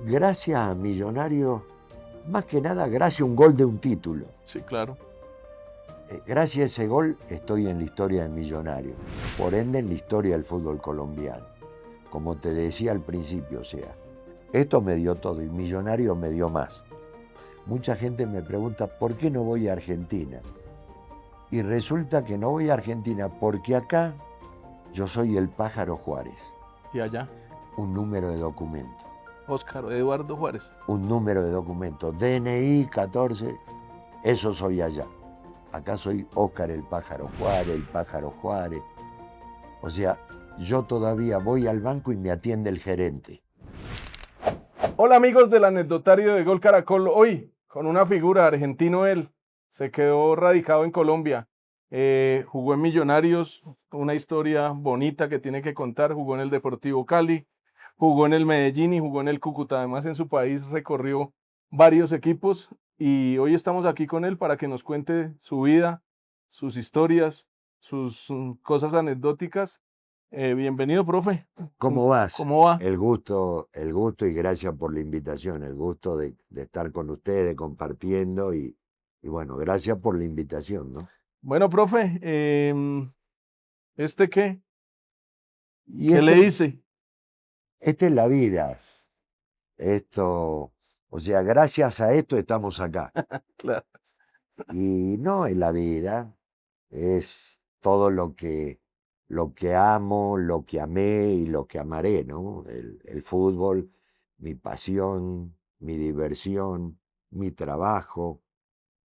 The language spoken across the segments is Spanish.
gracias a Millonarios, más que nada gracias a un gol de un título. Sí, claro. Gracias a ese gol estoy en la historia de Millonarios, por ende en la historia del fútbol colombiano. Como te decía al principio, o sea, esto me dio todo y Millonarios me dio más. Mucha gente me pregunta, ¿por qué no voy a Argentina? Y resulta que no voy a Argentina porque acá yo soy el Pájaro Juárez. Y allá, Un número de documento. Óscar Eduardo Juárez. Un número de documento. DNI 14, eso soy allá. Acá soy Óscar el Pájaro Juárez, el Pájaro Juárez. O sea, yo todavía voy al banco y me atiende el gerente. Hola amigos del anecdotario de Gol Caracol. Hoy, con una figura argentino él, se quedó radicado en Colombia. Jugó en Millonarios, una historia bonita que tiene que contar. Jugó en el Deportivo Cali, jugó en el Medellín y jugó en el Cúcuta. Además, en su país recorrió varios equipos y hoy estamos aquí con él para que nos cuente su vida, sus historias, sus cosas anecdóticas. Bienvenido, profe. ¿Cómo vas? ¿Cómo va? El gusto y gracias por la invitación. El gusto de estar con ustedes, compartiendo y bueno, gracias por la invitación, ¿no? Bueno, profe, ¿este qué? Y ¿Qué le dice? esta es la vida. Esto, o sea, gracias a esto estamos acá. Claro, Y no es la vida, es todo lo que amo, lo que amé y lo que amaré, ¿no? El fútbol, mi pasión, mi diversión, mi trabajo.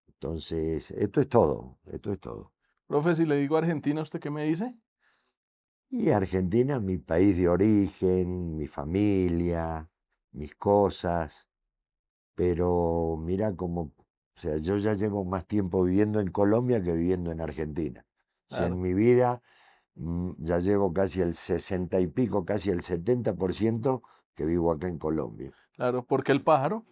Entonces, esto es todo, esto es todo. profe, si le digo Argentina, ¿usted qué me dice? Y Argentina, mi país de origen, mi familia, mis cosas, pero mira cómo, o sea, yo ya llevo más tiempo viviendo en Colombia que viviendo en Argentina. O sea, en Claro, mi vida ya llevo casi el 60 y pico, casi el 70% que vivo acá en Colombia. claro, ¿por qué el pájaro?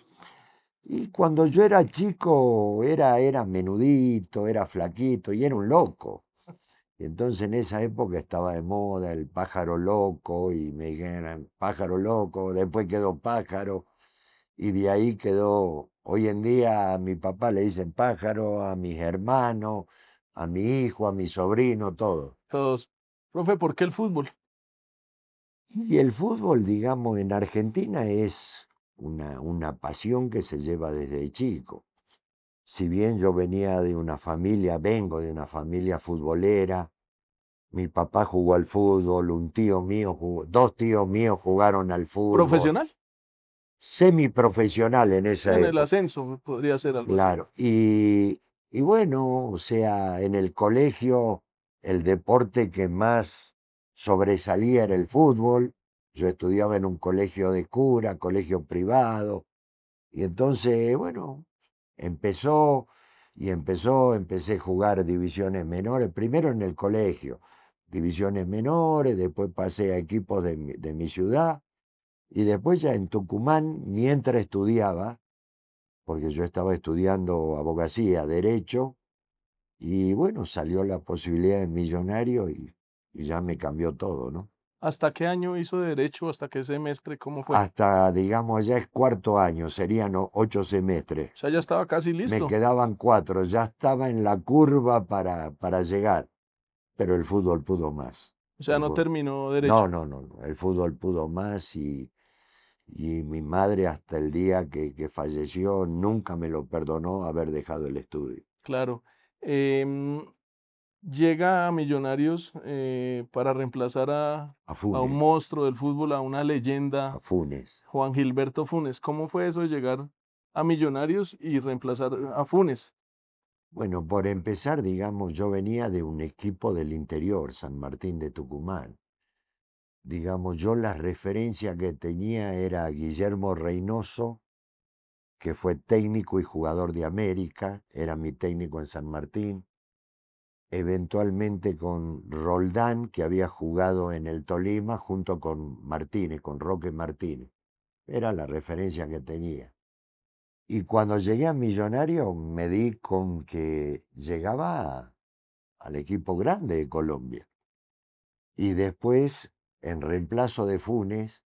Y cuando yo era chico era menudito, era flaquito y era un loco. Y entonces en esa época estaba de moda el pájaro loco y me dijeron pájaro loco, después quedó pájaro y de ahí quedó, hoy en día a mi papá le dicen pájaro, a mis hermanos, a mi hijo, a mi sobrino, todo. Todos. Profe, ¿por qué el fútbol? Y el fútbol, digamos, en Argentina es una pasión que se lleva desde chico. Si bien yo vengo de una familia futbolera, mi papá jugó al fútbol, un tío mío jugó, dos tíos míos jugaron al fútbol, ¿Profesional? semiprofesional en esa En el época, ascenso podría ser algo así. claro. Y bueno, o sea, en el colegio el deporte que más sobresalía era el fútbol. Yo estudiaba en un colegio de cura, colegio privado, y entonces, bueno, empezó empecé a jugar divisiones menores, primero en el colegio, divisiones menores, después pasé a equipos de mi ciudad, y después ya en Tucumán, mientras estudiaba, porque yo estaba estudiando abogacía, derecho, y bueno, salió la posibilidad de millonario y ya me cambió todo, ¿no? ¿Hasta qué año hizo derecho? ¿Hasta qué semestre? ¿Cómo fue? Hasta, digamos, ya es cuarto año, serían 8 semestres. O sea, ya estaba casi Me listo. quedaban 4, ya estaba en la curva para llegar, pero el fútbol pudo más. O sea, El no fu- terminó no, derecho. no, no, no, el fútbol pudo más y mi madre hasta el día que falleció nunca me lo perdonó haber dejado el estudio. Claro. Em, Llega a Millonarios para reemplazar A a un Funes, monstruo del fútbol, a una a leyenda, Funes. Juan Gilberto Funes. ¿Cómo fue eso de llegar a Millonarios y reemplazar a Funes? Bueno, por empezar, digamos, yo venía de un equipo del interior, San Martín de Tucumán. Digamos, yo la referencia que tenía era Guillermo Reynoso, que fue técnico y jugador de América, era mi técnico en San Martín, eventualmente con Roldán, que había jugado en el Tolima, junto con Martínez, con Roque Martínez. Era la referencia que tenía. Y cuando llegué a Millonario me di con que llegaba al equipo grande de Colombia. Y después, en reemplazo de Funes,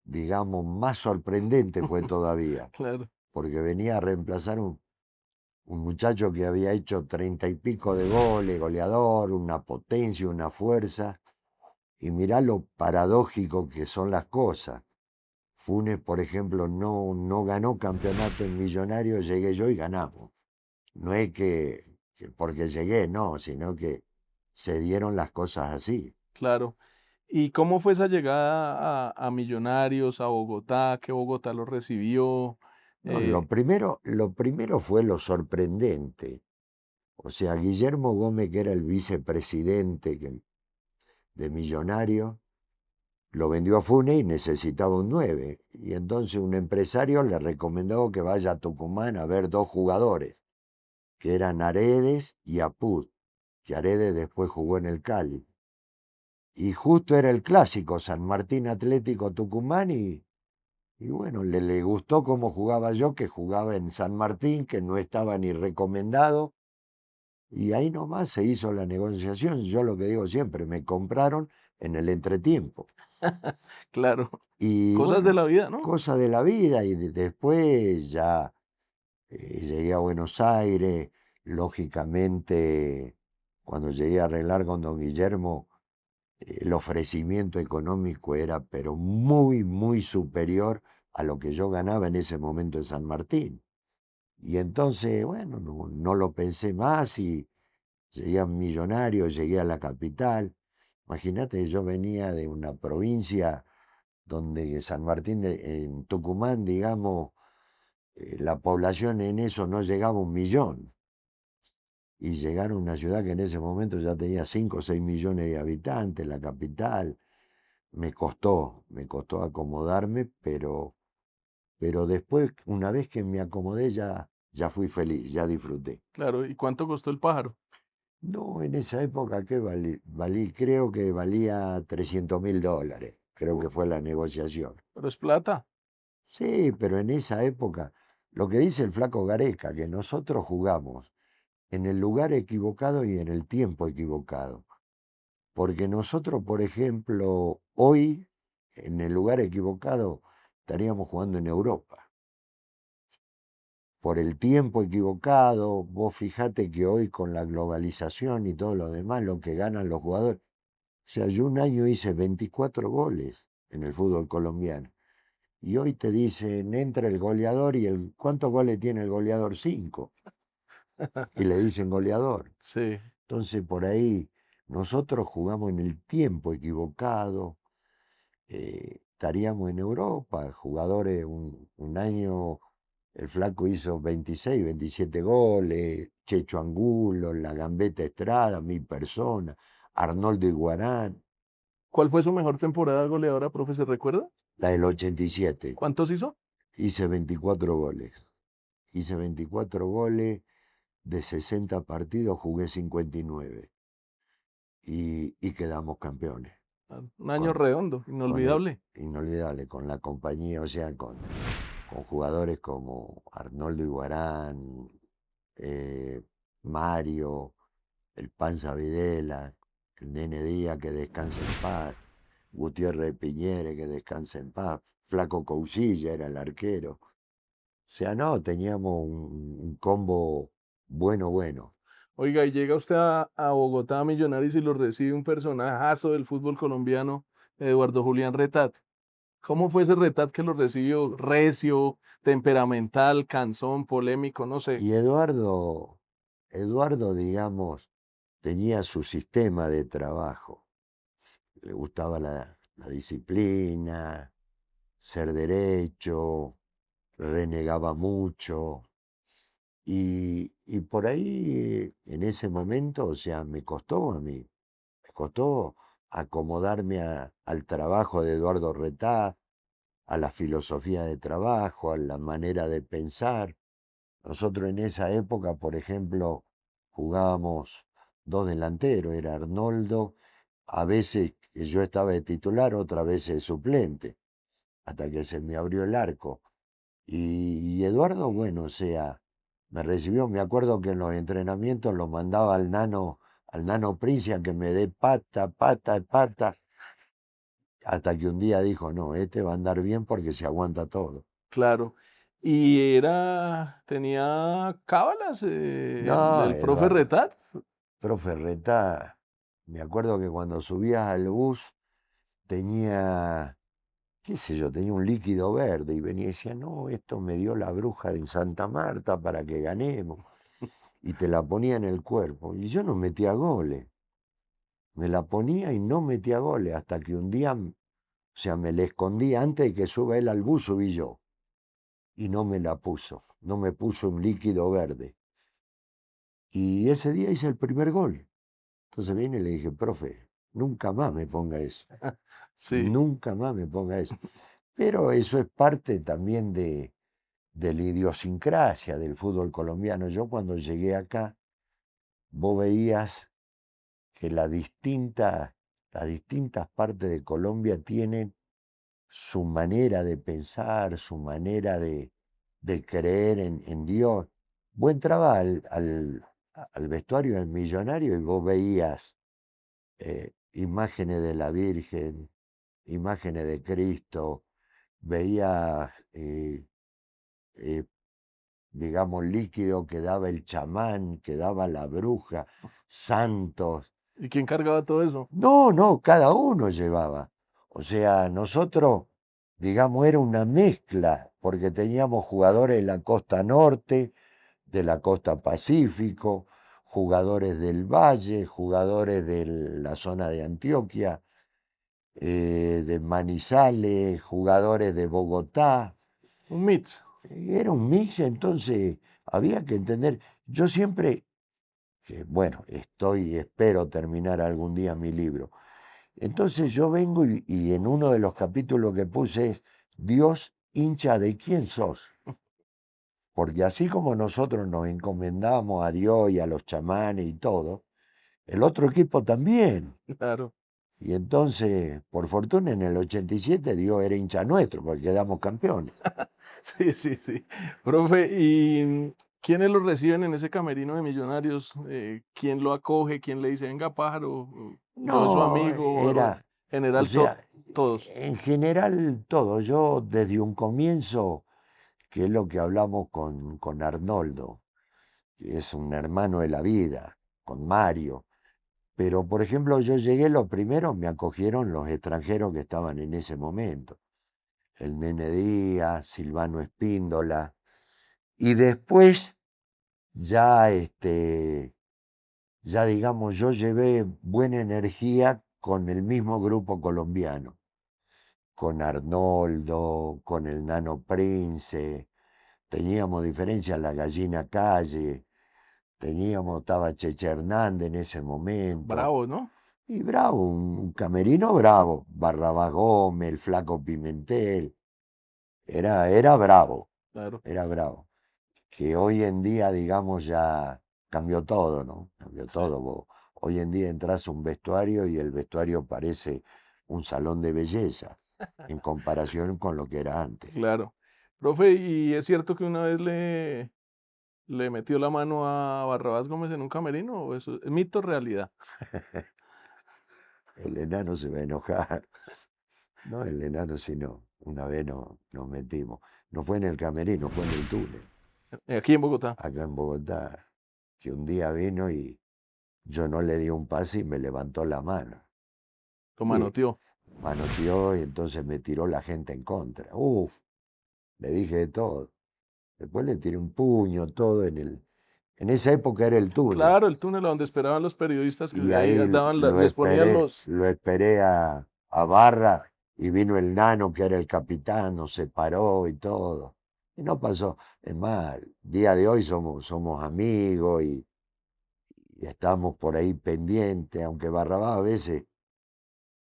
digamos, más sorprendente fue todavía, Claro, porque venía a reemplazar un muchacho que había hecho 30 y pico de goles, goleador, una potencia, una fuerza, y mirá lo paradójico que son las cosas. Funes, por ejemplo, no ganó campeonato en Millonarios, llegué yo y ganamos. No es que porque llegué, no, sino que se dieron las cosas así. claro. ¿Y cómo fue esa llegada a Millonarios, a Bogotá? ¿Que Bogotá lo recibió? No, Eh, lo primero fue lo sorprendente. O sea, Guillermo Gómez, que era el vicepresidente de Millonarios, lo vendió a Funes y necesitaba un 9. Y entonces un empresario le recomendó que vaya a Tucumán a ver dos jugadores, que eran Aredes y Apud, que Aredes después jugó en el Cali. Y justo era el clásico, San Martín Atlético Tucumán, y bueno, le gustó cómo jugaba yo, que jugaba en San Martín, que no estaba ni recomendado, y ahí nomás se hizo la negociación. Yo lo que digo siempre, me compraron en el entretiempo. claro, Y cosas de bueno, la vida, ¿no? cosa de la vida, y después ya llegué a Buenos Aires, lógicamente, cuando llegué a arreglar con don Guillermo, el ofrecimiento económico era pero muy, muy superior a lo que yo ganaba en ese momento en San Martín. Y entonces, bueno, no lo pensé más y llegué a Millonario, llegué a la capital. Imagínate, yo venía de una provincia donde San Martín, en Tucumán, digamos, la población en eso no llegaba a 1 millón. Y llegar a una ciudad que en ese momento ya tenía 5 o 6 millones de habitantes, la capital, me costó acomodarme, pero después, una vez que me acomodé, ya fui feliz, ya disfruté. Claro, ¿y cuánto costó el pájaro? No, en esa época, ¿qué creo que valía $300.000, creo Uh, que fue la negociación. pero es plata. Sí, pero en esa época, lo que dice el flaco Gareca, que nosotros jugamos en el lugar equivocado y en el tiempo equivocado. Porque nosotros, por ejemplo, hoy, en el lugar equivocado, estaríamos jugando en Europa. Por el tiempo equivocado, vos fijate que hoy con la globalización y todo lo demás, lo que ganan los jugadores. O sea, yo un año hice 24 goles en el fútbol colombiano. Y hoy te dicen, entra el goleador y ¿cuántos goles tiene el goleador? 5. Y le dicen goleador. Sí, Entonces por ahí nosotros jugamos en el tiempo equivocado, estaríamos en Europa, jugadores, un año el flaco hizo 26, 27 goles, Checho Angulo, la Gambetta Estrada, mi persona, Arnoldo Iguarán, ¿cuál fue su mejor temporada goleadora, profe? ¿Se recuerda? la del 87. ¿Cuántos hizo? Hice 24 goles. Hice 24 goles, de 60 partidos jugué 59 y quedamos campeones. Ah, un año Con, redondo, con el, inolvidable. inolvidable, con la compañía, o sea, con jugadores como Arnoldo Iguarán, eh, Mario, el Panza Videla, el Nene Díaz, que descanse en paz, Gutiérrez Piñere, que descanse en paz, Flaco Couchilla era el arquero. O sea, no, teníamos un combo bueno, bueno. Oiga, y llega usted a Bogotá, a Millonarios, y lo recibe un personajazo del fútbol colombiano, Eduardo Julián Retat. ¿Cómo fue ese Retat que lo recibió? Recio, temperamental, cansón, polémico, no sé. Y Eduardo, digamos, tenía su sistema de trabajo. Le gustaba la disciplina, ser derecho, renegaba mucho. Y por ahí, en ese momento, o sea, me costó a mí, me costó acomodarme al trabajo de Eduardo Retá, a la filosofía de trabajo, a la manera de pensar. Nosotros en esa época, por ejemplo, jugábamos dos delanteros, era Arnoldo, a veces que yo estaba de titular, otra vez de suplente, hasta que se me abrió el arco. Y Eduardo, bueno, o sea, me recibió, me acuerdo que en los entrenamientos lo mandaba al nano Prince a que me dé pata, pata, pata. hasta que un día dijo, no, este va a andar bien porque se aguanta todo. Claro. Y tenía cábalas No, el profe Eduardo, Retat. profe Retá, me acuerdo que cuando subías al bus tenía, qué sé yo, tenía un líquido verde y venía y decía, no, esto me dio la bruja de Santa Marta para que ganemos. Y te la ponía en el cuerpo. Y yo no metía goles. Me la ponía y no metía goles hasta que un día, o sea, me la escondí antes de que suba él al bus, subí yo. Y no me la puso, no me puso un líquido verde. Y ese día hice el primer gol. Entonces vine y le dije, profe, nunca más me ponga eso, Sí, nunca más me ponga eso. Pero eso es parte también de la idiosincrasia del fútbol colombiano. Yo cuando llegué acá, vos veías que las distintas partes de Colombia tienen su manera de pensar, su manera de creer en Dios. Vos entrabas al vestuario del Millonario y vos veías imágenes de la Virgen, imágenes de Cristo, veías, eh, digamos, líquido que daba el chamán, que daba la bruja, santos. ¿y quién cargaba todo eso? No, no, cada uno llevaba. O sea, nosotros, digamos, era una mezcla, porque teníamos jugadores de la costa norte, de la costa Pacífico, jugadores del Valle, jugadores de la zona de Antioquia, de Manizales, jugadores de Bogotá. Un mix. Era un mix, entonces había que entender. Yo siempre, que bueno, espero terminar algún día mi libro. Entonces yo vengo y en uno de los capítulos que puse es, Dios hincha de quién sos. Porque así como nosotros nos encomendamos a Dios y a los chamanes y todo, el otro equipo también. Claro. Y entonces, por fortuna, en el 87 Dios era hincha nuestro, porque quedamos campeones. Sí, sí, sí. Profe, ¿y quiénes lo reciben en ese camerino de Millonarios? ¿Quién lo acoge? ¿Quién le dice, venga, pájaro? ¿Yo soy su No, amigo? O era, o general, sea, todos. en general todo. Yo desde un comienzo, que es lo que hablamos con Arnoldo, que es un hermano de la vida, con Mario. Pero, por ejemplo, yo llegué, lo primero me acogieron los extranjeros que estaban en ese momento. El Nene Díaz, Silvano Espíndola. Y después, ya, ya digamos, yo llevé buena energía con el mismo grupo colombiano, con Arnoldo, con el Nano Prince. Teníamos diferencias, la Gallina Calle, estaba Cheche Hernández en ese momento. Bravos, ¿no? Y bravo, un camerino bravo. Barrabás Gómez, el Flaco Pimentel. Era bravo, Claro. era bravo. Que hoy en día, digamos, ya cambió todo, ¿no? Cambió Sí. todo. Hoy en día entras a un vestuario y el vestuario parece un salón de belleza en comparación con lo que era antes. Claro. Profe, ¿y es cierto que una vez le metió la mano a Barrabás Gómez en un camerino? ¿O eso es mito o realidad? El enano se va a enojar. No, el enano sí no. Una vez nos metimos. No fue en el camerino, fue en el túnel, Aquí en Bogotá. acá en Bogotá, que un día vino y yo no le di un pase y me levantó la mano. Lo Y manoteó. manoteó y entonces me tiró la gente en contra. Uf, le dije de todo. Después le tiré un puño, todo en esa época era el túnel. Claro, el túnel a donde esperaban los periodistas Y que ahí ahí daban, les ponían los... lo esperé a Barra y vino el nano que era el capitán, nos separó y todo. Y no pasó. Es más, día de hoy somos amigos y estamos por ahí pendientes, aunque Barrabás a veces,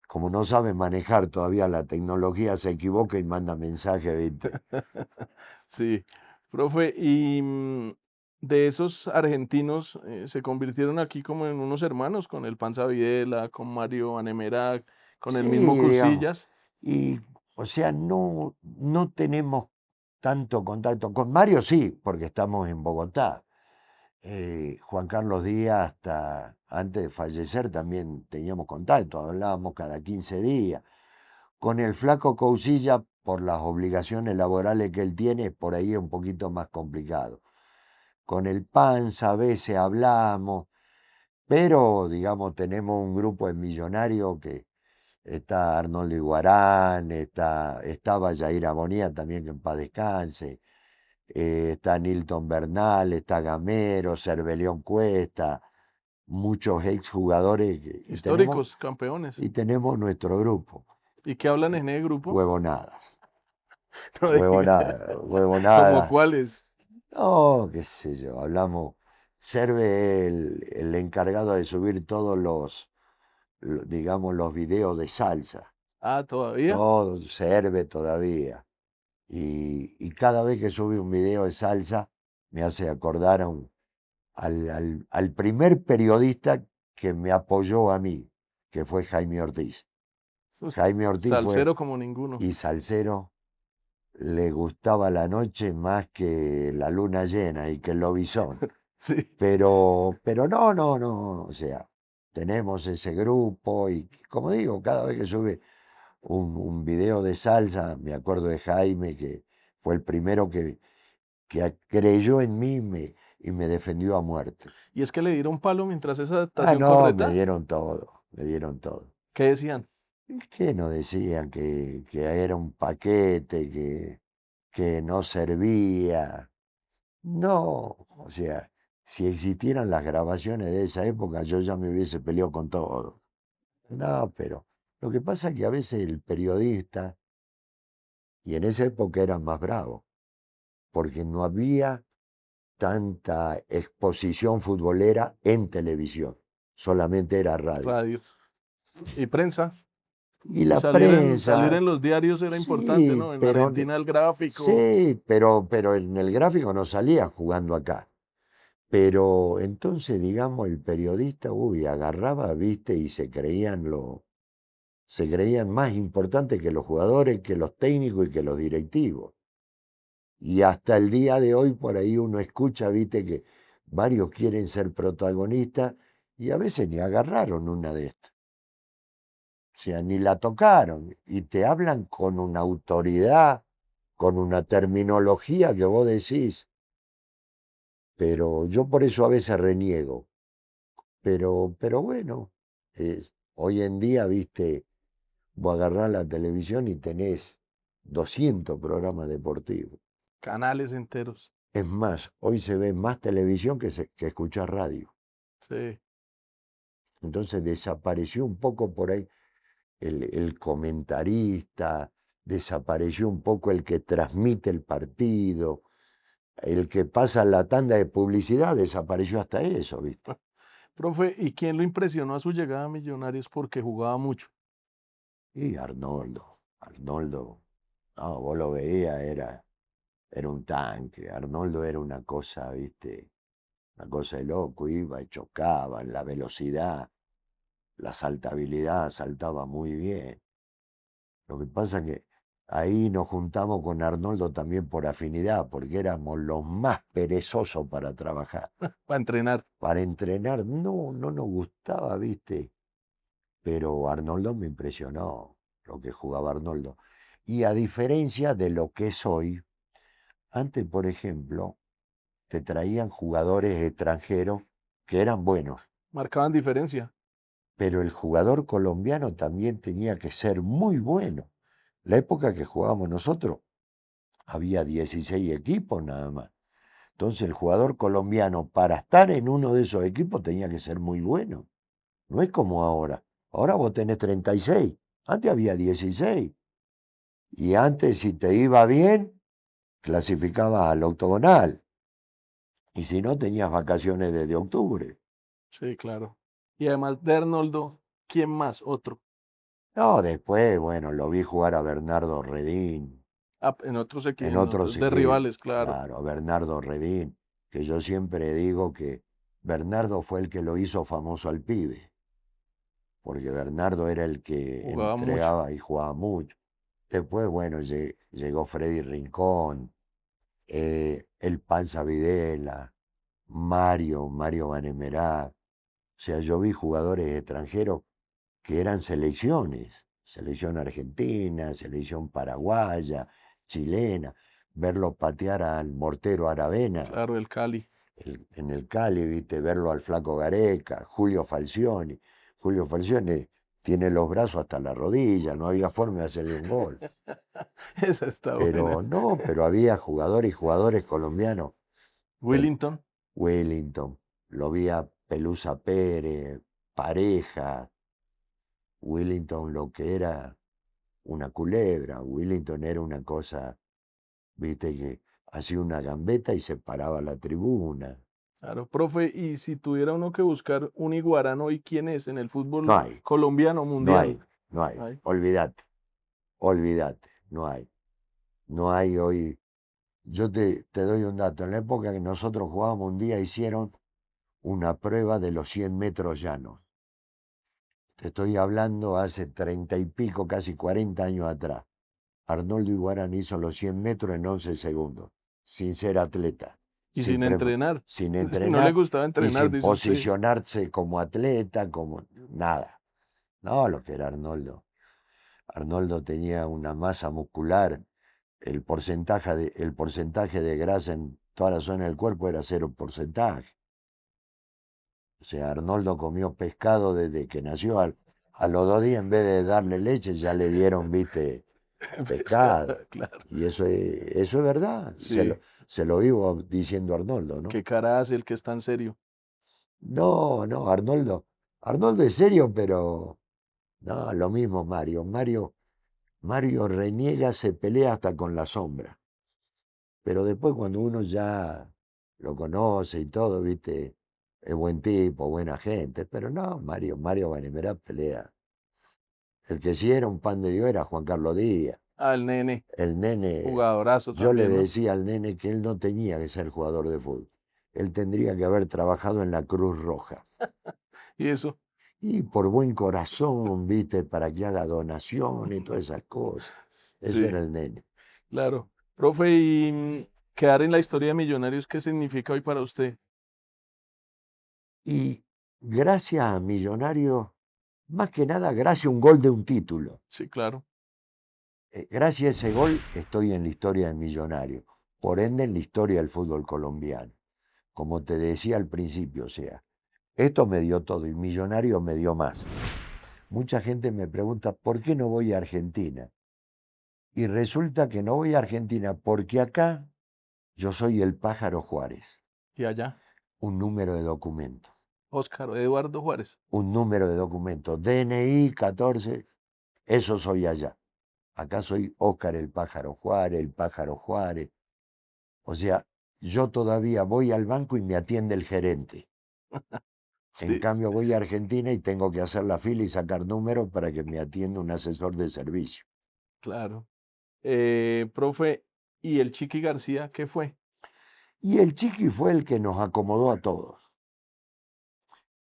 como no sabe manejar todavía la tecnología, se equivoca y manda mensaje, ¿viste? Sí, profe, y de esos argentinos se convirtieron aquí como en unos hermanos con el Panza Videla, con Mario Anemerac, con el Sí, mismo digamos. Crucillas. Y, o sea, no tenemos tanto contacto. Con Mario sí, porque estamos en Bogotá. Juan Carlos Díaz, hasta antes de fallecer, también teníamos contacto, hablábamos cada 15 días. Con el flaco Coucilla, por las obligaciones laborales que él tiene, por ahí es un poquito más complicado. Con el Panza a veces hablamos, pero digamos, tenemos un grupo de millonarios que está Arnoldo Iguarán, estaba Jair Abonía también, que en paz descanse, está Nilton Bernal, está Gamero, Cervelión Cuesta, muchos exjugadores, Históricos, campeones. y tenemos nuestro grupo. ¿Y qué hablan en ese grupo? Huevonadas, No diga. ¿Como huevonadas. cuáles? No, qué sé yo, hablamos. Serve el encargado de subir todos digamos, los videos de salsa. Ah, todavía. Todo serve todavía. Y cada vez que sube un video de salsa, me hace acordar al primer periodista que me apoyó a mí, que fue Jaime Ortiz. Jaime Ortiz fue, Salsero como ninguno. y salsero, le gustaba la noche más que la luna llena y que el lobizón. Sí. Pero no, o sea, tenemos ese grupo y como digo, cada vez que sube un video de salsa, me acuerdo de Jaime, que fue el primero que creyó en mí y me defendió a muerte. ¿Y es que le dieron palo mientras esa Ah, adaptación no, me correcta? dieron todo, me dieron todo. ¿Qué decían? Es que nos decían que era un paquete, que no servía. No, o sea, si existieran las grabaciones de esa época, yo ya me hubiese peleado con todo. No, pero lo que pasa es que a veces el periodista, y en esa época eran más bravos, porque no había tanta exposición futbolera en televisión, solamente era radio. Radio. ¿Y prensa? Y Y la salir prensa, en los diarios era importante, sí, ¿no? En Argentina el gráfico. sí, pero en el gráfico no salía jugando acá. Pero entonces, digamos, el periodista, uy, agarraba, viste, y se creían más importantes que los jugadores, que los técnicos y que los directivos. Y hasta el día de hoy por ahí uno escucha, viste, que varios quieren ser protagonistas y a veces ni agarraron una de estas. O sea, ni la tocaron. Y te hablan con una autoridad, con una terminología que vos decís. Pero yo por eso a veces reniego. Pero bueno, hoy en día, viste, vos agarrás la televisión y tenés 200 programas deportivos. Canales enteros. Es más, hoy se ve más televisión que escuchar radio. Sí. Entonces desapareció un poco por ahí el comentarista, desapareció un poco el que transmite el partido, el que pasa la tanda de publicidad, desapareció hasta eso, ¿viste? Profe, ¿y quién lo impresionó a su llegada a Millonarios porque jugaba mucho? Y Arnoldo, no, vos lo veías, era un tanque, Arnoldo era una cosa, ¿viste? Una cosa de loco, iba y chocaba, la velocidad, la saltabilidad, saltaba muy bien. Lo que pasa es que ahí nos juntamos con Arnoldo también por afinidad, porque éramos los más perezosos para trabajar. Para entrenar. Para entrenar, no nos gustaba, ¿viste? Pero Arnoldo me impresionó lo que jugaba Arnoldo. Y a diferencia de lo que es hoy, antes, por ejemplo, te traían jugadores extranjeros que eran buenos, Marcaban diferencia. pero el jugador colombiano también tenía que ser muy bueno. La época que jugábamos nosotros, había 16 equipos nada más. Entonces el jugador colombiano para estar en uno de esos equipos tenía que ser muy bueno. No es como ahora. Ahora vos tenés 36. Antes había 16. Y antes si te iba bien, clasificabas al octogonal. Y si no, tenías vacaciones desde octubre. Sí, claro. Y además de Arnoldo, ¿quién más? Otro. No, después, bueno, lo vi jugar a Bernardo Redín, Ah, en otros en equipos, otros de equipos. rivales, claro. Claro, a Bernardo Redín, que yo siempre digo que Bernardo fue el que lo hizo famoso al pibe, porque Bernardo era el que Jugaba mucho. entregaba y jugaba mucho. Después, bueno, llegó Freddy Rincón, el Panza Videla, Mario Vanemerá. O sea, yo vi jugadores extranjeros que eran selecciones, selección argentina, selección paraguaya, chilena, verlo patear al mortero Aravena Claro, el Cali. en el Cali, viste, verlo al flaco Gareca, Julio Falcioni. Julio Falcioni tiene los brazos hasta la rodilla, no había forma de hacerle un gol. Esa está buena. Pero no, pero había jugadores y jugadores colombianos. Willington. Wellington, lo vi a Pelusa Pérez, Pareja, Wellington lo que era una culebra, Wellington era una cosa, viste, que hacía una gambeta y se paraba la tribuna. Claro, profe, y si tuviera uno que buscar un iguarano hoy, ¿quién es en el No fútbol hay, colombiano no hay, mundial? no hay, Ay, olvídate, olvídate, no hay, no hay hoy. Yo te doy un dato, en la época que nosotros jugábamos un día hicieron una prueba de los 100 metros llanos. Te estoy hablando hace 30 y pico, casi 40 años atrás. Arnoldo Iguarán hizo los 100 metros en 11 segundos, sin ser atleta, y sin entrenar. sin Si no le entrenar gustaba y entrenar, sin dice usted. posicionarse como atleta, como nada. No, lo que era Arnoldo. Arnoldo tenía una masa muscular, el porcentaje de grasa en toda la zona del cuerpo era 0%. O sea, Arnoldo comió pescado desde que nació. A los 2 días, en vez de darle leche, ya le dieron, viste, pescado. Claro. Y eso es verdad. Sí. Se lo vivo diciendo Arnoldo, ¿no? ¿Qué cara hace el que está en serio? No, no, Arnoldo. Arnoldo es serio, pero no, lo mismo Mario. Mario reniega, se pelea hasta con la sombra. Pero después cuando uno ya lo conoce y todo, viste, es buen tipo, buena gente. Pero no, Mario Benemerá pelea. El que sí era un pan de Dios era Juan Carlos Díaz. Al nene, El nene, jugadorazo yo le también, ¿no? decía al nene que él no tenía que ser jugador de fútbol. Él tendría que haber trabajado en la Cruz Roja. Y eso, Y por buen corazón, viste, para que haga donación y todas esas cosas. Eso sí, era el nene. claro. Profe, y quedar en la historia de Millonarios, ¿qué significa hoy para usted? Y gracias a Millonarios, más que nada, gracias a un gol de un título. Sí, claro. Gracias a ese gol estoy en la historia de Millonarios. Por ende, en la historia del fútbol colombiano. Como te decía al principio, o sea, esto me dio todo y Millonarios me dio más. Mucha gente me pregunta, ¿por qué no voy a Argentina? Y resulta que no voy a Argentina porque acá yo soy el Pájaro Juárez, Y allá, un número de documento, Óscar Eduardo Juárez. un número de documento, DNI 14, eso soy allá. Acá soy Óscar el Pájaro Juárez, el Pájaro Juárez. O sea, yo todavía voy al banco y me atiende el gerente. En Sí, cambio voy a Argentina y tengo que hacer la fila y sacar números para que me atienda un asesor de servicio. claro. Profe, ¿y el Chiqui García qué fue? Y el Chiqui fue el que nos acomodó a todos.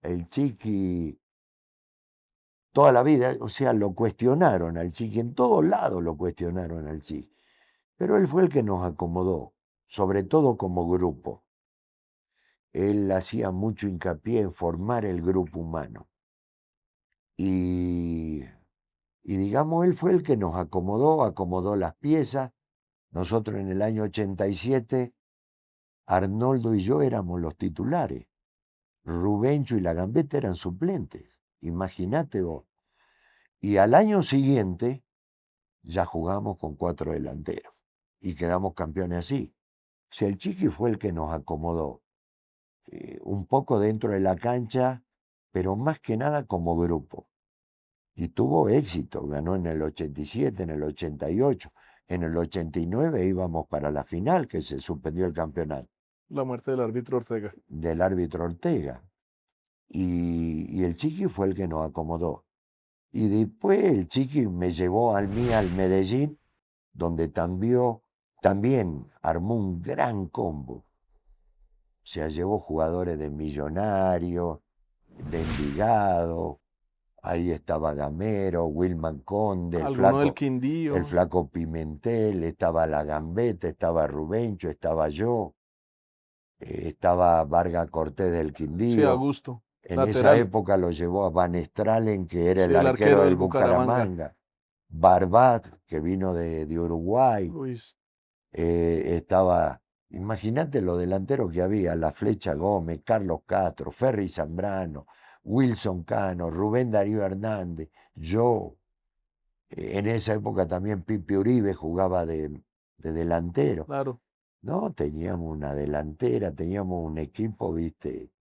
El Chiqui, toda la vida, o sea, lo cuestionaron al Chiqui, en todos lados lo cuestionaron al Chiqui. Pero él fue el que nos acomodó, sobre todo como grupo. Él hacía mucho hincapié en formar el grupo humano. Y, y digamos, él fue el que nos acomodó las piezas. Nosotros en el año 87, Arnoldo y yo éramos los titulares. Rubencho y la Gambetta eran suplentes. Imagínate vos. Y al año siguiente ya jugamos con 4 delanteros y quedamos campeones así. O sea, el Chiqui fue el que nos acomodó un poco dentro de la cancha, pero más que nada como grupo. Y tuvo éxito, ganó en el 87, en el 88, en el 89 íbamos para la final, que se suspendió el campeonato La muerte del árbitro Ortega. del árbitro Ortega. Y el Chiqui fue el que nos acomodó. Y después el Chiqui me llevó al Medellín, donde también armó un gran combo. O sea, llevó jugadores de Millonarios, de Envigado, ahí estaba Gamero, Wilman Conde, Alguno del el Quindío. flaco Pimentel, estaba la Gambetta, estaba Rubencho, estaba yo, estaba Vargas Cortés del Sí, Quindío. Augusto. En esa Lateral. época lo llevó a Van Stralen, que era Sí, el el arquero arquero del del Bucaramanga. Bucaramanga. Barbat, que vino de Uruguay, Luis, estaba, imagínate los delanteros que había, La Flecha Gómez, Carlos Castro, Ferry Zambrano, Wilson Cano, Rubén Darío Hernández, yo, en esa época también Pipi Uribe jugaba de delantero. claro, No, teníamos una delantera, teníamos un equipo, viste,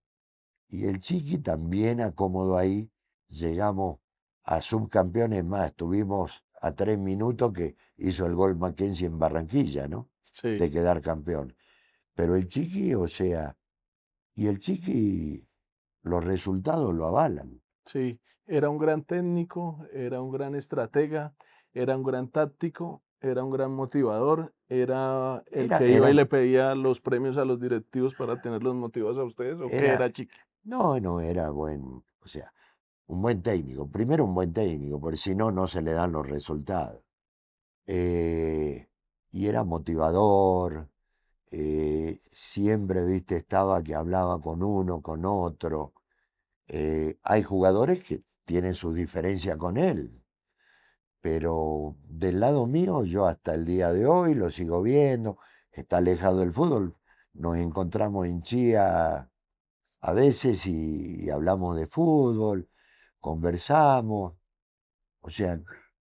y el Chiqui también acomodó ahí, llegamos a subcampeones más, estuvimos a 3 minutos que hizo el gol Mackenzie en Barranquilla, ¿no? sí, De quedar campeón. Pero el Chiqui, o sea, y el Chiqui, los resultados lo avalan. sí. Era un gran técnico, era un gran estratega, era un gran táctico, era un gran motivador, era el Era, que iba y era, le pedía los premios a los directivos para tenerlos motivados a ustedes, ¿o qué era, era Chiqui? no, no era buen, o sea, un buen técnico. Primero un buen técnico, porque si no, no se le dan los resultados. Eh, y era motivador, siempre, viste, estaba que hablaba con uno, con otro. Hay jugadores que tienen sus diferencias con él, pero del lado mío, yo hasta el día de hoy lo sigo viendo, está alejado del fútbol. Nos encontramos en Chía a veces y hablamos de fútbol, conversamos. O sea,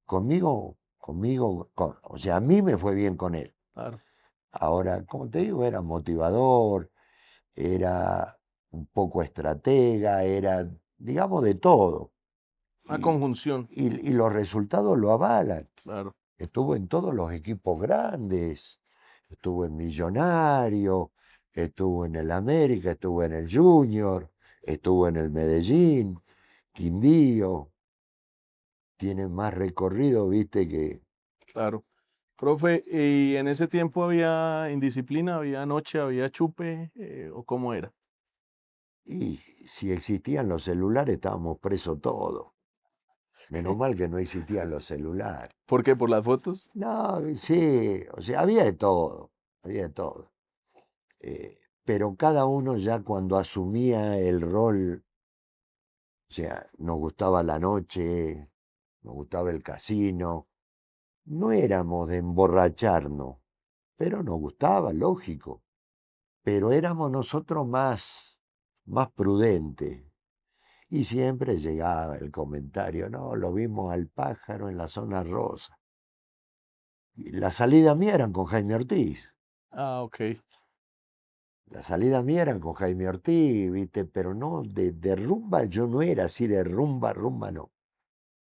o sea, a mí me fue bien con él. Claro, Ahora, como te digo, era motivador, era un poco estratega, era, digamos, de todo. una Y, conjunción, y los resultados lo avalan. claro. Estuvo en todos los equipos grandes, estuvo en Millonario, estuvo en el América, estuvo en el Junior, estuvo en el Medellín, Quindío, tiene más recorrido, viste, que... Claro. Profe, ¿y en ese tiempo había indisciplina, había noche, había chupe, o cómo era? Y si existían los celulares, estábamos presos todos. Menos mal que no existían los celulares. ¿Por qué? ¿Por las fotos? No, sí, o sea, había de todo, había de todo. Pero cada uno ya cuando asumía el rol, o sea, nos gustaba la noche, nos gustaba el casino, no éramos de emborracharnos, pero nos gustaba, lógico. Pero éramos nosotros más prudentes. Y siempre llegaba el comentario, no, lo vimos al pájaro en la zona rosa. Y la salida mía eran con Jaime Ortiz. Ah, ok. La salida mía eran con Jaime Ortiz, ¿viste? Pero no, de rumba yo no era así, de rumba, rumba no.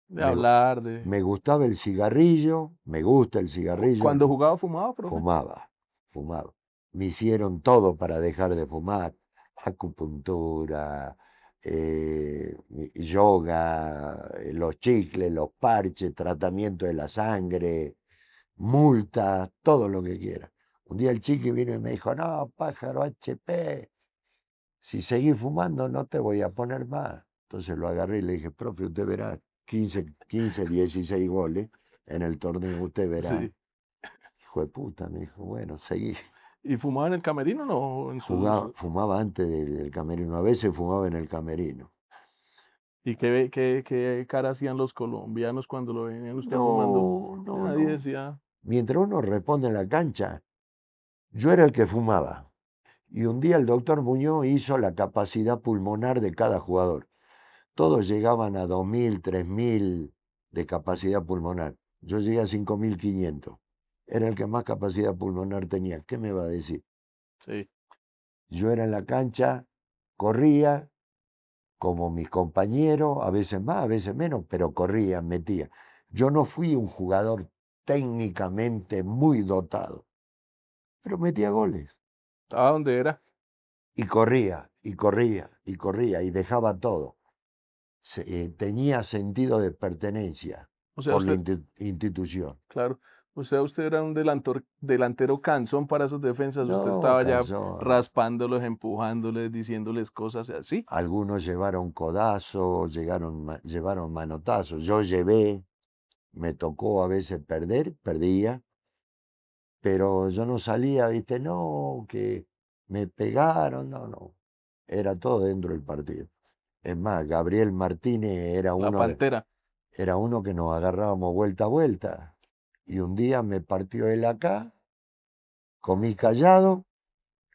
De Me, hablar, de... me gustaba el cigarrillo, me gusta el cigarrillo, Cuando jugaba fumaba, profe. fumaba, fumaba. Me hicieron todo para dejar de fumar. Acupuntura, yoga, los chicles, los parches, tratamiento de la sangre, multa, todo lo que quiera. Un día el chiqui vino y me dijo, no, pájaro HP, si seguís fumando no te voy a poner más. Entonces lo agarré y le dije, profe, usted verá 15, 16 goles en el torneo, usted verá. Sí. Hijo de puta, me dijo, bueno, seguí. ¿Y fumaba en el camerino? No, en sus... Fumaba antes del camerino, a veces fumaba en el camerino. ¿Y qué cara hacían los colombianos cuando lo venían usted fumando? No, no, Nadie no. decía, Mientras uno responde en la cancha, yo era el que fumaba. Y un día el doctor Muñoz hizo la capacidad pulmonar de cada jugador. Todos llegaban a 2.000, 3.000 de capacidad pulmonar. Yo llegué a 5.500. Era el que más capacidad pulmonar tenía. ¿Qué me va a decir? sí, Yo era en la cancha, corría como mis compañeros, a veces más, a veces menos, pero corría, metía. Yo no fui un jugador técnicamente muy dotado, pero metía goles. ¿estaba donde era? Y corría, y corría, y corría, y dejaba todo. Tenía sentido de pertenencia O sea, por la usted, institución. claro, o sea, usted era un delantero cansón para sus defensas, usted No, estaba ya cansón. raspándolos, empujándoles, diciéndoles cosas así. Algunos llevaron codazos, llevaron manotazos. Yo llevé, me tocó a veces perder, perdía, pero yo no salía, viste, no, que me pegaron, no, no. Era todo dentro del partido. Es más, Gabriel Martínez era La uno de, Pantera. era uno que nos agarrábamos vuelta a vuelta. Y un día me partió él acá, comí callado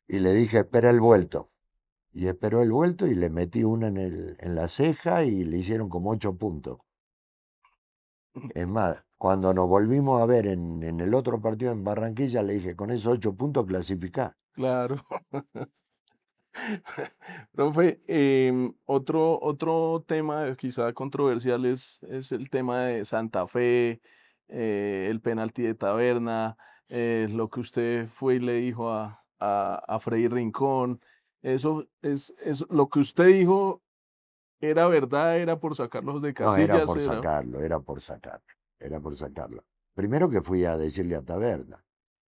y le dije, espera el vuelto. Y esperó el vuelto y le metí una en la ceja y le hicieron como 8 puntos. Es más, cuando nos volvimos a ver en el otro partido en Barranquilla, le dije, con esos 8 puntos clasificá. Claro. Profe, otro tema quizá controversial es el tema de Santa Fe, el penalti de Taberna, lo que usted fue y le dijo a Freddy Rincón. Eso, lo que usted dijo era verdad, era por sacarlos de No, era casillas, por era. sacarlo, era por sacarlo, era por sacarlo. Primero que fui a decirle a Taberna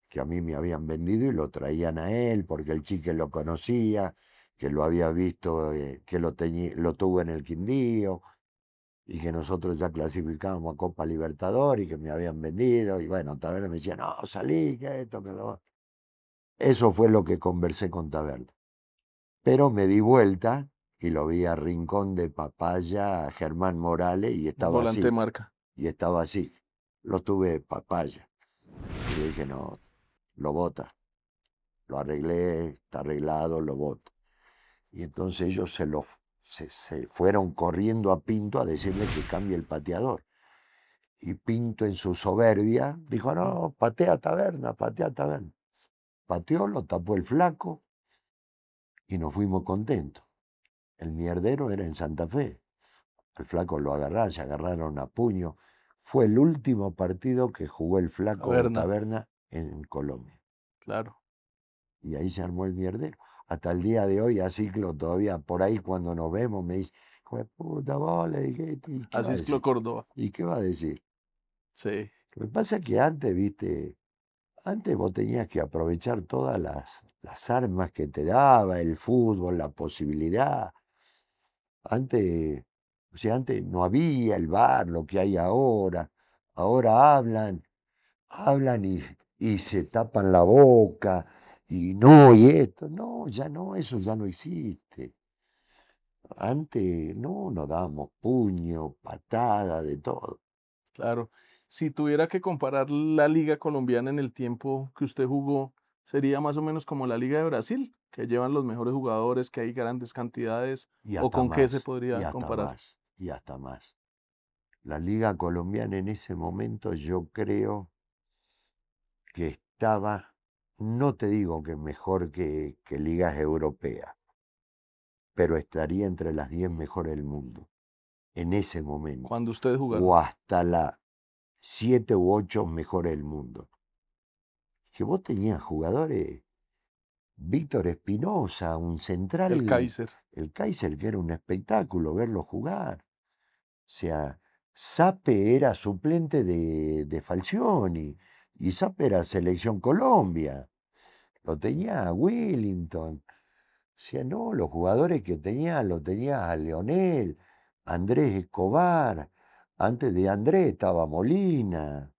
que a mí me habían vendido y lo traían a él porque el chique lo conocía, que lo había visto, que lo tuvo en el Quindío y que nosotros ya clasificábamos a Copa Libertadores y que me habían vendido. Y bueno, Taberna me decía, no, salí, que esto, que lo otro. Eso fue lo que conversé con Taberna. Pero me di vuelta y lo vi a Rincón de Papaya, a Germán Morales, y estaba Volante así, marca. y estaba así. Lo tuve Papaya. Y le dije, no, lo bota. Lo arreglé, está arreglado, lo boto. Y entonces ellos se fueron corriendo a Pinto a decirle que cambie el pateador. Y Pinto en su soberbia dijo, no, patea Taberna, patea Taberna. Pateó, lo tapó el flaco y nos fuimos contentos. El mierdero era en Santa Fe. El flaco lo agarraron, se agarraron a puño. Fue el último partido que jugó el flaco Taberna, Taberna en Colombia. claro. Y ahí se armó el mierdero. Hasta el día de hoy, a Ciclo todavía por ahí cuando nos vemos me dice, hijo de puta, vos le dije, ¿y qué va Así a es Clo decir? Córdoba. ¿Y qué va a decir? Sí, Lo que pasa es que antes, viste, antes vos tenías que aprovechar todas las armas que te daba, el fútbol, la posibilidad. Antes, o sea, antes no había el bar, lo que hay ahora. Ahora hablan y se tapan la boca y no, y esto. No, ya no, eso ya no existe. Antes no, nos dábamos puño, patada, de todo. claro. Si tuviera que comparar la liga colombiana en el tiempo que usted jugó, sería más o menos como la liga de Brasil, que llevan los mejores jugadores, que hay grandes cantidades, Y o hasta con qué se más, y podría hasta comparar. más, y hasta más. La liga colombiana en ese momento yo creo que estaba, no te digo que mejor que ligas europeas, pero estaría entre las 10 mejores del mundo, en ese momento, Cuando ustedes jugaron. o hasta las 7 u 8 mejores del mundo. Que vos tenías jugadores, Víctor Espinosa, un El central, Kaiser. el Kaiser, que era un espectáculo verlo jugar. O sea, Sape era suplente de Falcioni y Sape era selección Colombia. Lo tenía a Willington. O sea, no, los jugadores que tenía, lo tenía a Leonel, Andrés Escobar. Antes de Andrés estaba Molina,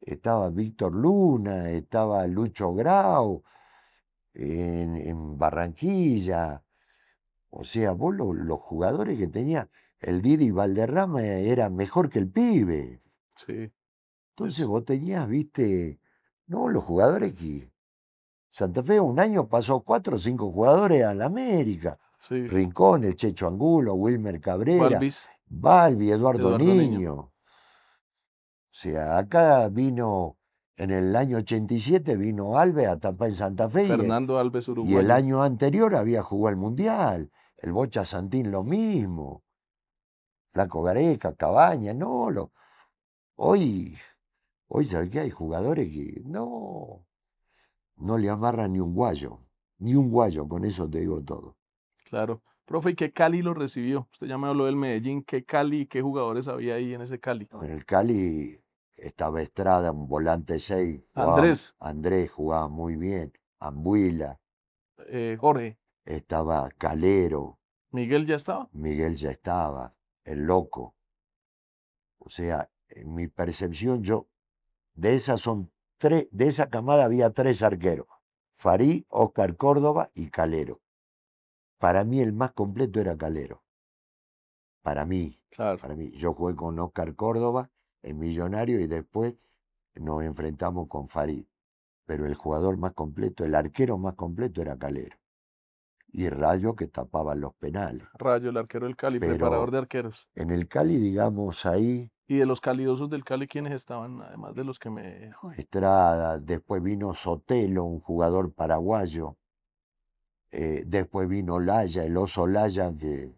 estaba Víctor Luna, estaba Lucho Grau en Barranquilla. O sea, vos los jugadores que tenía, el Didi Valderrama era mejor que el pibe. Sí, Entonces es, vos tenías, viste, no, los jugadores que... Santa Fe un año pasó 4 o 5 jugadores a la América. sí. Rincón, el Checho Angulo, Wilmer Cabrera, Balvis, Balbi, Eduardo Eduardo Niño, Niño. O sea, acá vino, en el año 87 vino Alves a tapar en Santa Fe Fernando Alves, y el uruguayo. año anterior había jugado el Mundial. El Bocha Santín lo mismo. Flaco Gareca, Cabaña, no, hoy sabes que hay jugadores que no le amarran ni un guayo, con eso te digo todo. Claro. Profe, ¿y qué Cali lo recibió? Usted ya me habló del Medellín. ¿Qué Cali y qué jugadores había ahí en ese Cali? No, en el Cali estaba Estrada, un volante 6, jugaba, Andrés, Andrés jugaba muy bien, Ambuila, Jorge, estaba Calero, Miguel ya estaba. Miguel ya estaba, el Loco. O sea, en mi percepción, de esas de esa camada había 3 arqueros, Farí, Oscar Córdoba y Calero. Para mí el más completo era Calero. para mí, Claro. para mí. Yo jugué con Oscar Córdoba en Millonario y después nos enfrentamos con Farid. Pero el jugador más completo, el arquero más completo era Calero. Y Rayo que tapaba los penales. Rayo, el arquero del Cali, preparador Pero de arqueros. en el Cali, digamos, ahí, Y de los calidosos del Cali, ¿quiénes estaban? Además de los que me... ¿no? Estrada, después vino Sotelo, un jugador paraguayo, después vino Laya, el oso Laya, que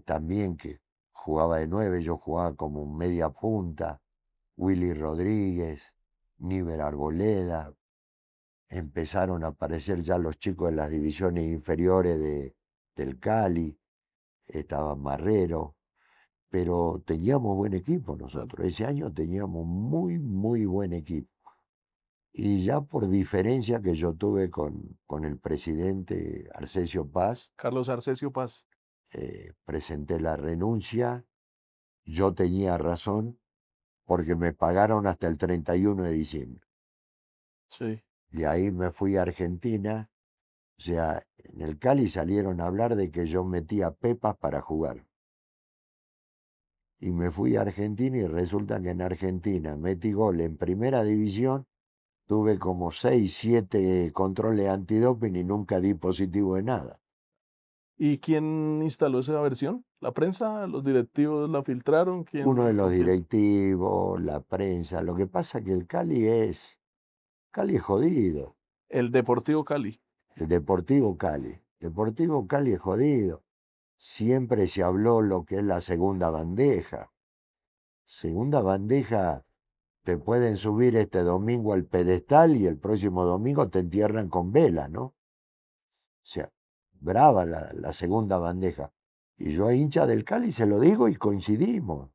también que jugaba de 9, yo jugaba como media punta, Willy Rodríguez, Níver Arboleda, empezaron a aparecer ya los chicos de las divisiones inferiores del Cali, estaba Marrero, pero teníamos buen equipo Claro. nosotros, ese año teníamos muy, muy buen equipo. Y ya por diferencia que yo tuve con el presidente Arcesio Paz, Carlos Arcesio Paz. presenté la renuncia, yo tenía razón porque me pagaron hasta el 31 de diciembre. Sí. De ahí me fui a Argentina, o sea, en el Cali salieron a hablar de que yo metía pepas para jugar. Y me fui a Argentina y resulta que en Argentina metí gol en primera división, tuve como 6, 7 controles antidoping y nunca di positivo de nada. ¿Y quién instaló esa versión? ¿La prensa? ¿Los directivos la filtraron? Uno de ¿Quién? los ¿Con quién? directivos, la prensa, lo que pasa que el Cali es jodido, El Deportivo Cali. el Deportivo Cali es jodido. Siempre se habló lo que es la segunda bandeja. Segunda bandeja, te pueden subir este domingo al pedestal y el próximo domingo te entierran con vela, ¿no? O sea, brava la segunda bandeja. Y yo, hincha del Cali, se lo digo y coincidimos.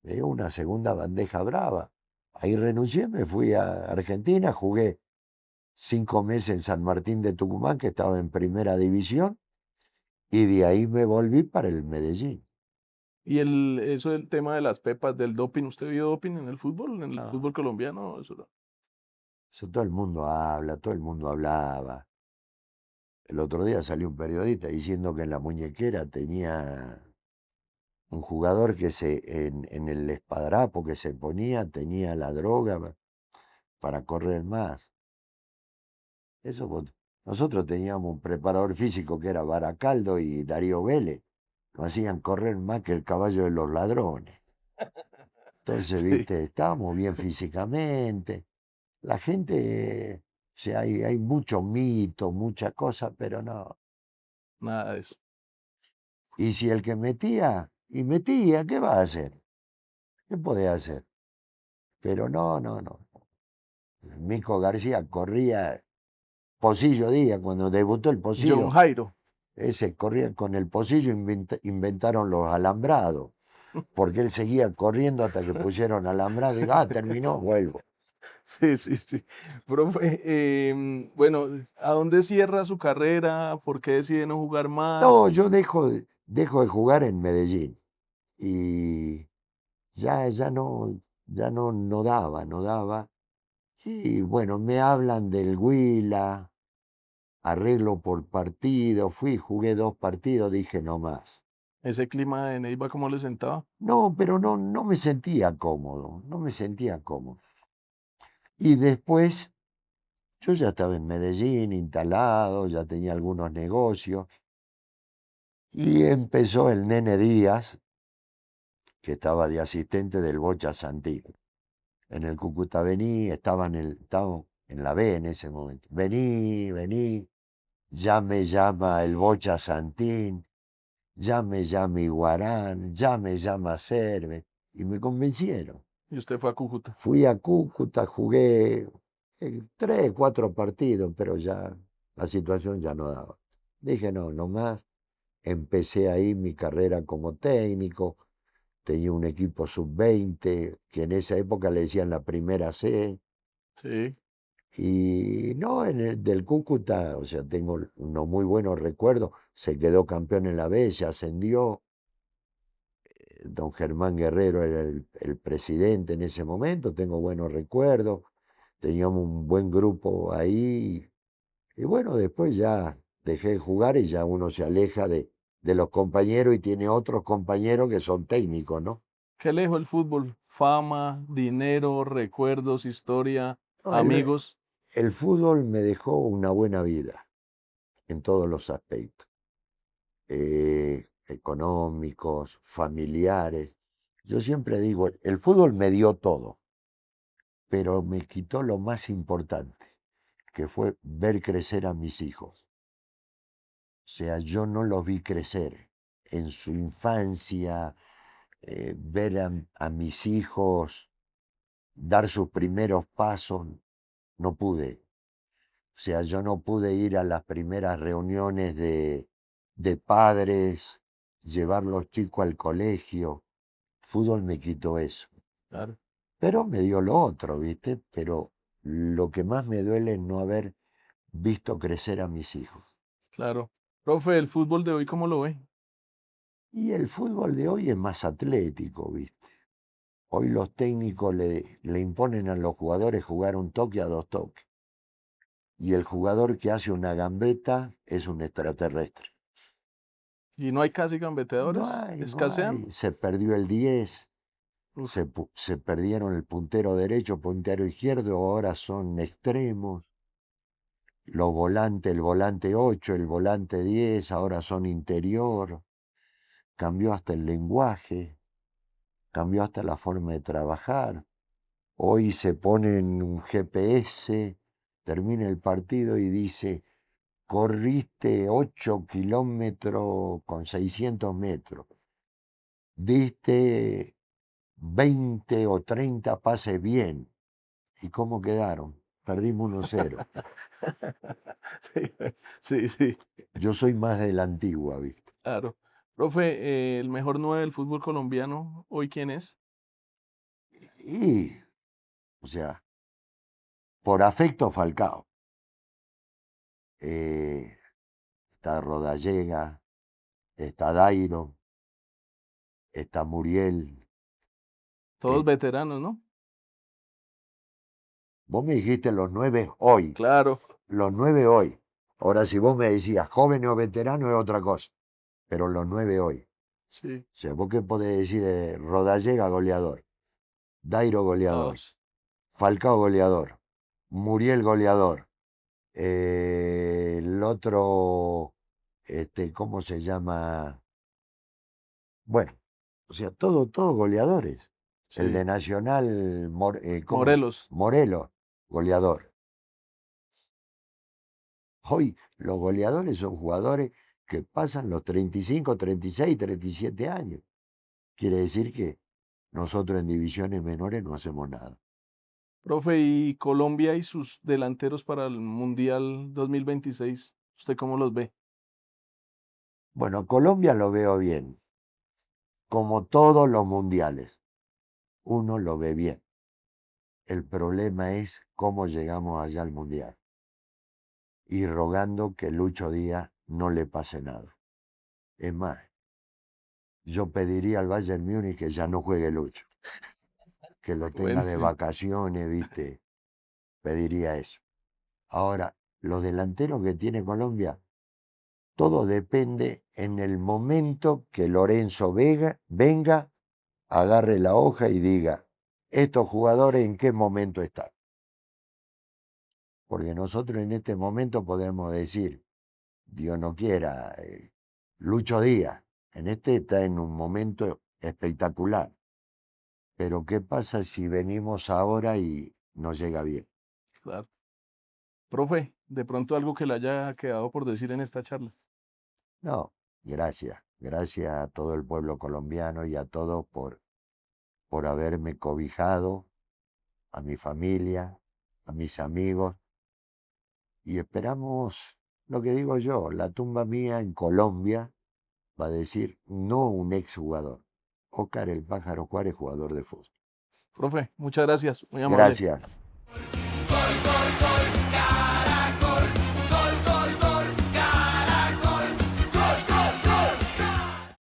Es una segunda bandeja brava. Ahí renuncié, me fui a Argentina, jugué 5 meses en San Martín de Tucumán, que estaba en primera división, y de ahí me volví para el Medellín. Y eso del tema de las pepas, del doping, ¿usted vio doping en el fútbol? ¿En el No, fútbol colombiano? eso todo el mundo habla, todo el mundo hablaba. El otro día salió un periodista diciendo que en la muñequera tenía un jugador que en el espadrapo que se ponía tenía la droga para correr más. Eso, nosotros teníamos un preparador físico que era Baracaldo y Darío Vélez. Nos hacían correr más que el caballo de los ladrones. Entonces, Sí, viste, estábamos bien físicamente. La gente, o sea, hay mucho mito, mucha cosa, pero no. nada de eso. Y si el que metía, y metía, ¿qué va a hacer? ¿Qué podía hacer? Pero no, no, no. Mico García corría, Pocillo Díaz, cuando debutó el John Pocillo, Jairo. ese corría con el Pocillo, inventaron los alambrados, porque él seguía corriendo hasta que pusieron alambrado y terminó, vuelvo. Sí, sí, sí. Profe, bueno, ¿a dónde cierra su carrera? ¿Por qué decide no jugar No, más? yo dejo de jugar en Medellín y ya no daba, no daba. Y bueno, me hablan del Huila, arreglo por partido, jugué 2 partidos, dije no más. ¿Ese clima de Neiva cómo le sentaba? No, pero no me sentía cómodo, no me sentía cómodo. Y después yo ya estaba en Medellín instalado, ya tenía algunos negocios y empezó el Nene Díaz, que estaba de asistente del Bocha Santí. En el Cúcuta vení, estaba en la B en ese momento. Vení, vení, ya me llama el Bocha Santín, ya me llama Iguarán, ya me llama Cerve, y me convencieron. Y usted fue a Cúcuta. Fui a Cúcuta, jugué 3, 4 partidos, pero ya la situación ya no daba. Dije, no, no más. Empecé ahí mi carrera como técnico, tenía un equipo sub-20, que en esa época le decían la primera C, Sí, y no, del Cúcuta, o sea, tengo unos muy buenos recuerdos, se quedó campeón en la B, se ascendió, don Germán Guerrero era el presidente en ese momento, tengo buenos recuerdos, teníamos un buen grupo ahí, y bueno, después ya dejé de jugar y ya uno se aleja de los compañeros y tiene otros compañeros que son técnicos, ¿no? ¿Qué le dejó el fútbol? Fama, dinero, recuerdos, historia, No, amigos. el fútbol me dejó una buena vida en todos los aspectos, económicos, familiares. Yo siempre digo, el fútbol me dio todo, pero me quitó lo más importante, que fue ver crecer a mis hijos. O sea, yo no los vi crecer en su infancia, ver a mis hijos dar sus primeros pasos, no pude. O sea, yo no pude ir a las primeras reuniones de padres, llevar los chicos al colegio. Fútbol me quitó eso. Claro, Pero me dio lo otro, ¿viste? Pero lo que más me duele es no haber visto crecer a mis hijos. claro. Profe, ¿el fútbol de hoy cómo lo ve? Y el fútbol de hoy es más atlético, ¿viste? Hoy los técnicos le imponen a los jugadores jugar un toque a dos toques. Y el jugador que hace una gambeta es un extraterrestre. ¿Y no hay casi No gambeteadores? hay, no ¿Escasean? hay. Se perdió el 10, Uf, se perdieron el puntero derecho, puntero izquierdo, ahora son extremos. Los volantes, el volante 8, el volante 10, ahora son interior. Cambió hasta el lenguaje, cambió hasta la forma de trabajar. Hoy se ponen un GPS, termina el partido y dice, corriste 8 kilómetros con 600 metros, diste 20 o 30 pases bien. ¿Y cómo quedaron? Perdimos 1-0. sí, sí, sí, Yo soy más de la antigua, ¿viste? claro. Profe, el mejor 9 del fútbol colombiano, ¿hoy quién es? Y, o sea, por afecto Falcao. Eh, está Rodallega, está Dairo, está Muriel. Todos eh, veteranos, ¿no? vos me dijiste los 9 hoy, Claro, los 9 hoy. Ahora, si vos me decías jóvenes o veteranos es otra cosa, pero los 9 hoy. sí, O sea, vos qué podés decir de Rodallega goleador, Dairo goleador, todos. Falcao goleador, Muriel goleador, el otro, ¿cómo se llama? Bueno, o sea, todos goleadores. El Sí, de Nacional, ¿cómo es? Morelos. Morelos, goleador. Hoy los goleadores son jugadores que pasan los 35, 36, 37 años. Quiere decir que nosotros en divisiones menores no hacemos nada. Profe, ¿y Colombia y sus delanteros para el Mundial 2026? ¿Usted cómo los ve? Bueno, Colombia lo veo bien, como todos los mundiales. Uno lo ve bien. El problema es cómo llegamos allá al mundial. Y rogando que Lucho Díaz no le pase nada. Es más, yo pediría al Bayern Múnich que ya no juegue Lucho, que lo tenga de Buenísimo. vacaciones, ¿viste? Pediría eso. Ahora, los delanteros que tiene Colombia, todo depende en el momento que Lorenzo Vega venga, agarre la hoja y diga, estos jugadores en qué momento están. Porque nosotros en este momento podemos decir, Dios no quiera, Lucho Díaz, en este está en un momento espectacular. Pero ¿qué pasa si venimos ahora y nos llega bien? Claro. Profe, de pronto algo que le haya quedado por decir en esta charla. No, gracias. Gracias a todo el pueblo colombiano y a todos por haberme cobijado, a mi familia, a mis amigos. Y esperamos, lo que digo yo, la tumba mía en Colombia va a decir, no un exjugador. Óscar el Pájaro Juárez, jugador de fútbol. Profe, muchas gracias, muy amable. Gracias. Gol, gol, gol.